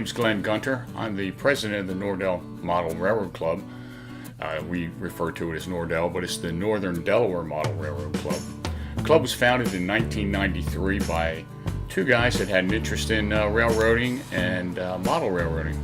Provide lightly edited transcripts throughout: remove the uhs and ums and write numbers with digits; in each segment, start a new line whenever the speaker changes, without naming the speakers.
name's Glenn Gunter. I'm the president of the Nordel Model Railroad Club. We refer to it as Nordel, but it's the Northern Delaware Model Railroad Club. The club was founded in 1993 by two guys that had an interest in railroading and model railroading.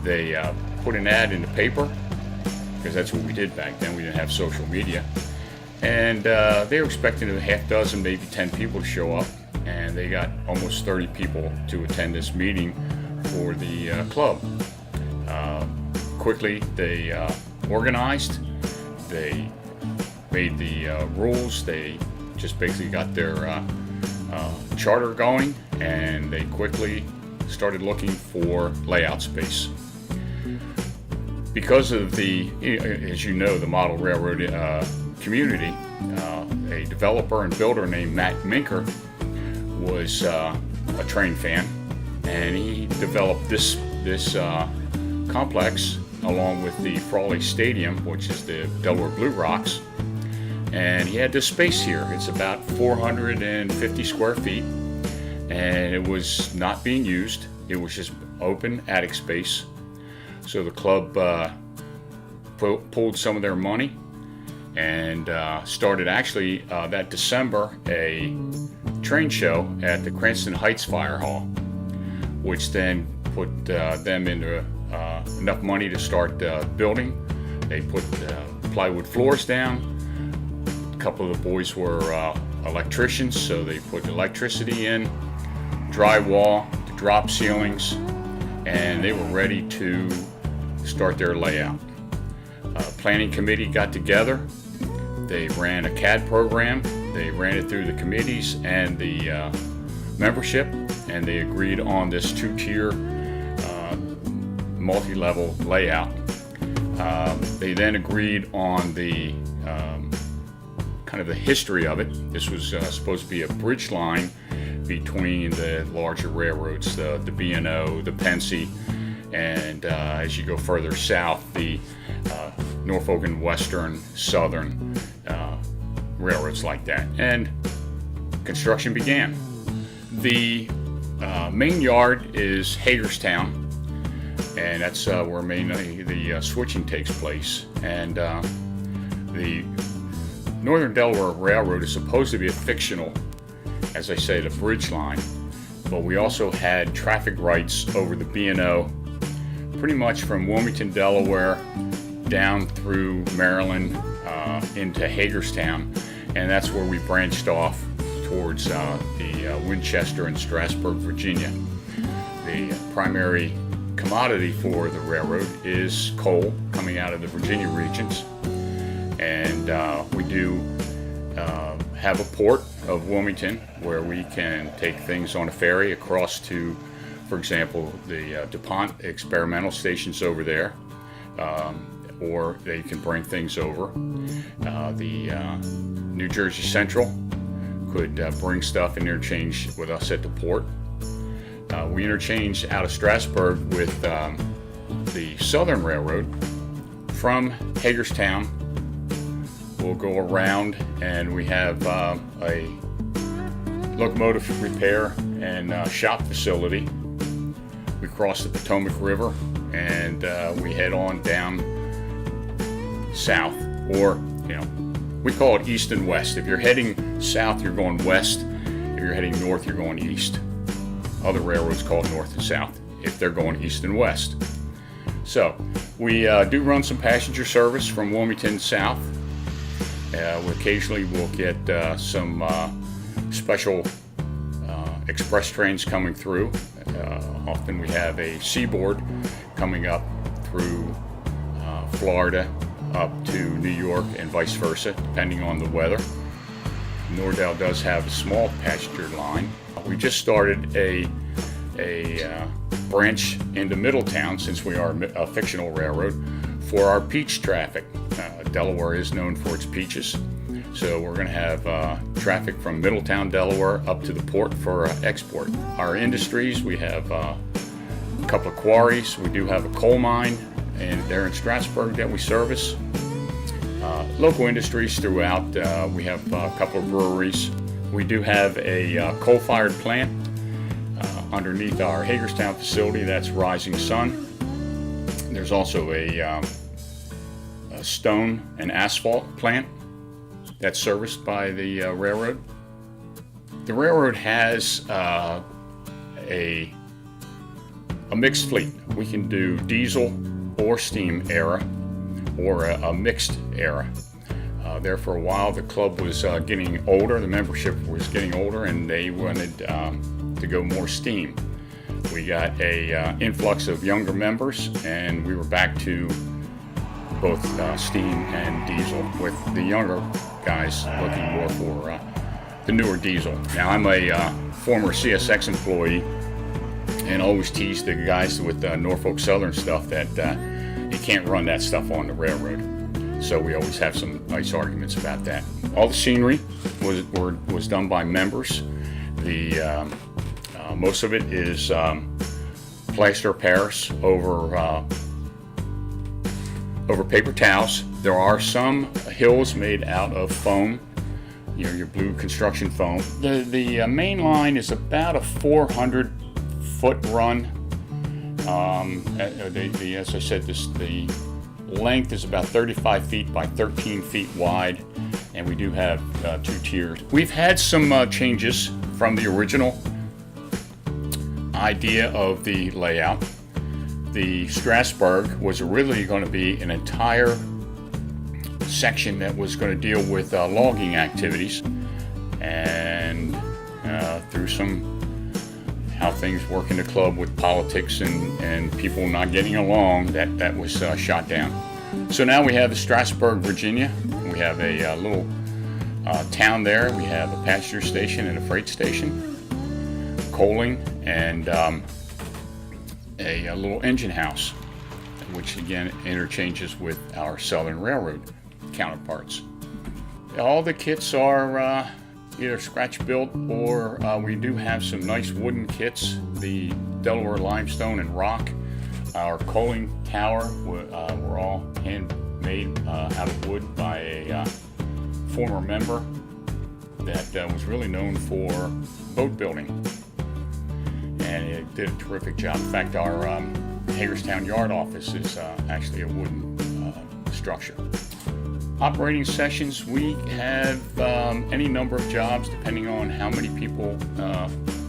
They put an ad in the paper, because that's what we did back then. We didn't have social media. And they were expecting a half dozen, maybe 10 people to show up. And they got almost 30 people to attend this meeting for the club. Quickly, they organized, they made the rules, they just basically got their charter going, and they quickly started looking for layout space. Because of the, as you know, the model railroad community, a developer and builder named Matt Minker was a train fan, and he developed this complex along with the Frawley Stadium, which is the Delaware Blue Rocks, and he had this space here. It's about 450 square feet, and it was not being used. It was just open attic space. So the club pulled some of their money and started actually that December a train show at the Cranston Heights Fire Hall, which then put them into enough money to start building. They put plywood floors down. A couple of the boys were electricians, so they put electricity in, drywall, drop ceilings, and they were ready to start their layout. Planning committee got together. They ran a CAD program. They ran it through the committees and the membership, and they agreed on this two-tier multi-level layout. They then agreed on the kind of the history of it. This was supposed to be a bridge line between the larger railroads, the B&O, the Pennsy, and as you go further south, the Norfolk and Western, Southern railroads like that. And construction began. The main yard is Hagerstown, and that's where mainly the switching takes place. And the Northern Delaware Railroad is supposed to be a fictional, as I say, the bridge line, but we also had traffic rights over the B&O pretty much from Wilmington, Delaware, down through Maryland into Hagerstown, and that's where we branched off towards the Winchester and Strasburg, Virginia. The primary commodity for the railroad is coal coming out of the Virginia regions, and we do have a port of Wilmington where we can take things on a ferry across to, for example, the DuPont experimental stations over there, or they can bring things over. The New Jersey Central could bring stuff and interchange with us at the port. We interchange out of Strasburg with the Southern Railroad. From Hagerstown, we'll go around, and we have a locomotive repair and shop facility. We cross the Potomac River, and we head on down south, or we call it east and west. If you're heading south, you're going west. If you're heading north, you're going east. Other railroads call it north and south if they're going east and west. So we do run some passenger service from Wilmington south. Occasionally we'll get some special express trains coming through. Often we have a seaboard coming up through Florida up to New York and vice versa, depending on the weather. Nordel does have a small passenger line. We just started a branch into Middletown, since we are a fictional railroad, for our peach traffic. Delaware is known for its peaches, so we're going to have traffic from Middletown, Delaware, up to the port for export. Our industries, we have a couple of quarries. We do have a coal mine there in Strasburg that we service. Local industries throughout. We have a couple of breweries. We do have a coal-fired plant. underneath our Hagerstown facility, that's Rising Sun. There's also a stone and asphalt plant that's serviced by the railroad. The railroad has a mixed fleet. We can do diesel or steam era, or a mixed era. There for a while, the club was getting older, the membership was getting older, and they wanted to go more steam. We got a influx of younger members, and we were back to both steam and diesel, with the younger guys looking more for the newer diesel. Now, I'm a former CSX employee, and always tease the guys with Norfolk Southern stuff that you can't run that stuff on the railroad. So we always have some nice arguments about that. All the scenery was done by members. The most of it is plaster of Paris over paper towels. There are some hills made out of foam, you know, your blue construction foam. The main line is about a 400-foot run. As I said, the length is about 35 feet by 13 feet wide, and we do have 2 tiers. We've had some changes from the original idea of the layout. The Strasburg was originally going to be an entire section that was going to deal with logging activities, and through how things work in the club with politics and people not getting along, that was shot down. So now we have the Strasburg, Virginia. We have a little town there. We have a passenger station and a freight station, coaling, and a little engine house, which again interchanges with our Southern Railroad counterparts. All the kits are either scratch built, or we do have some nice wooden kits. The Delaware limestone and rock, our coaling tower were all handmade out of wood by a former member that was really known for boat building, and it did a terrific job. In fact, our Hagerstown yard office is actually a wooden structure. Operating sessions, we have any number of jobs depending on how many people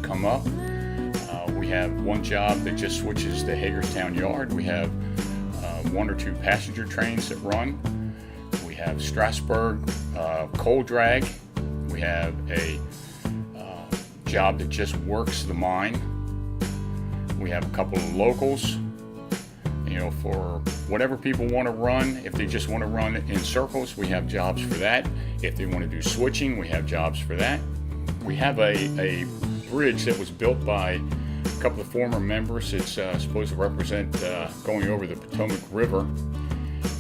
come up. We have one job that just switches the Hagerstown yard. We have 1 or 2 passenger trains that run. We have Strasburg coal drag. We have a job that just works the mine. We have a couple of locals, you know, for whatever people want to run. If they just want to run in circles, we have jobs for that. If they want to do switching, we have jobs for that. We have a bridge that was built by a couple of former members. It's supposed to represent going over the Potomac River.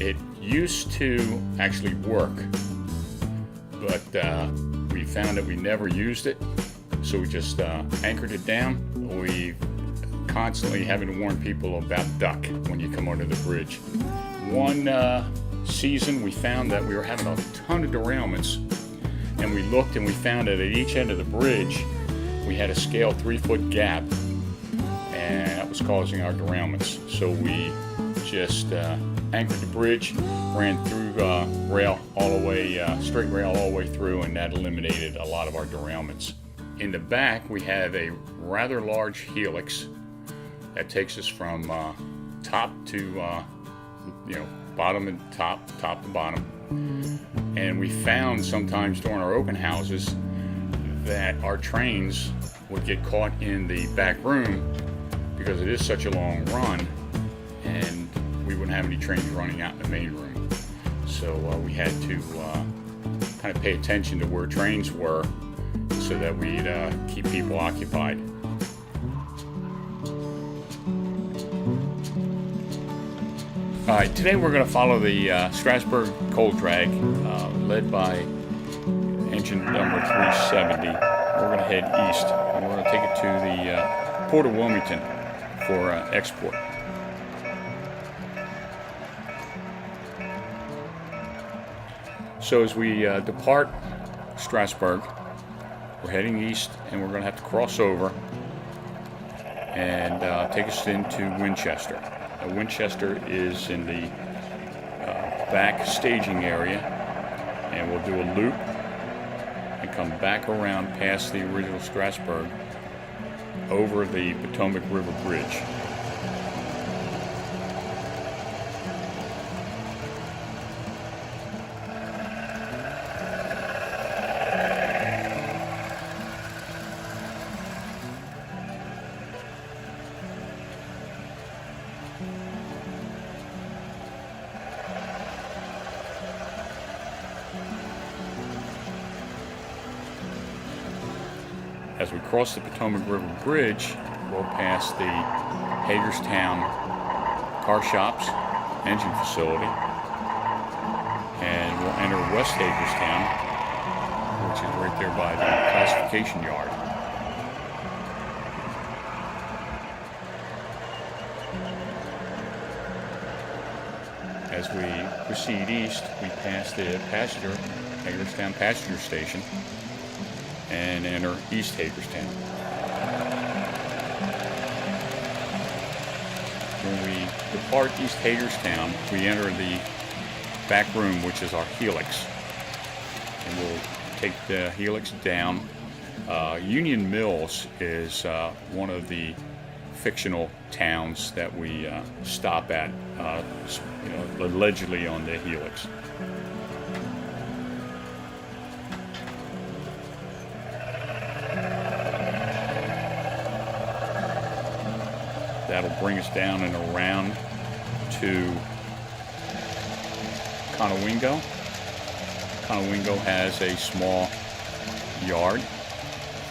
It used to actually work, but we found that we never used it, so we just anchored it down. We constantly having to warn people about duck when you come under the bridge. One season we found that we were having a ton of derailments, and we looked and we found that at each end of the bridge we had a scale 3-foot gap, and that was causing our derailments. So we just anchored the bridge, ran through rail all the way, straight rail all the way through, and that eliminated a lot of our derailments. In the back we have a rather large helix that takes us from top to bottom and top to bottom. And we found sometimes during our open houses that our trains would get caught in the back room because it is such a long run, and we wouldn't have any trains running out in the main room. So we had to kind of pay attention to where trains were so that we'd keep people occupied. All right, today we're going to follow the Strasburg coal drag, led by engine number 370. We're going to head east, and we're going to take it to the port of Wilmington for export. So as we depart Strasburg, we're heading east, and we're going to have to cross over and take us into Winchester. Winchester is in the back staging area, and we'll do a loop and come back around past the original Strasburg over the Potomac River Bridge. As we cross the Potomac River Bridge, we'll pass the Hagerstown car shops, engine facility, and we'll enter West Hagerstown, which is right there by the classification yard. As we proceed east, we pass the Hagerstown passenger station, and enter East Hagerstown. When we depart East Hagerstown, we enter the back room, which is our helix. And we'll take the helix down. Union Mills is one of the fictional towns that we stop at, allegedly on the helix. That'll bring us down and around to Conowingo. Conowingo has a small yard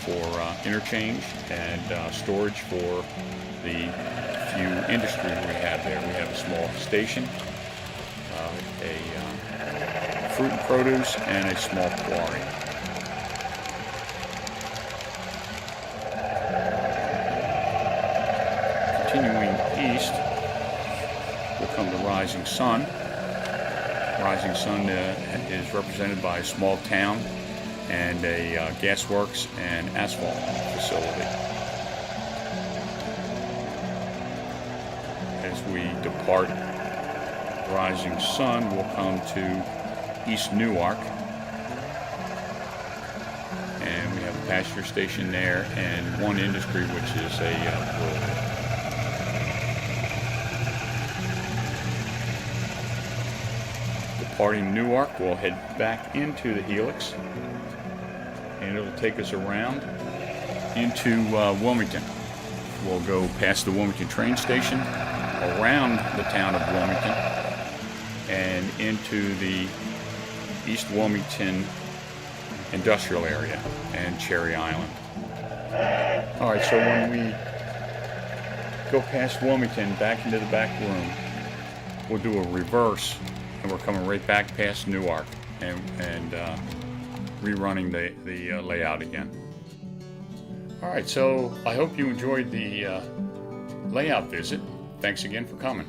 for interchange and storage for the few industries we have there. We have a small station, a fruit and produce, and a small quarry. Continuing east, we'll come to Rising Sun. Rising Sun is represented by a small town and a gasworks and asphalt facility. As we depart Rising Sun, we'll come to East Newark, and we have a passenger station there and one industry, which is a brewery. Departing Newark, we'll head back into the helix, and it'll take us around into Wilmington. We'll go past the Wilmington train station, around the town of Wilmington, and into the East Wilmington industrial area and Cherry Island. All right, so when we go past Wilmington back into the back room, we'll do a reverse, and we're coming right back past Newark and rerunning the layout again. All right, so I hope you enjoyed the layout visit. Thanks again for coming.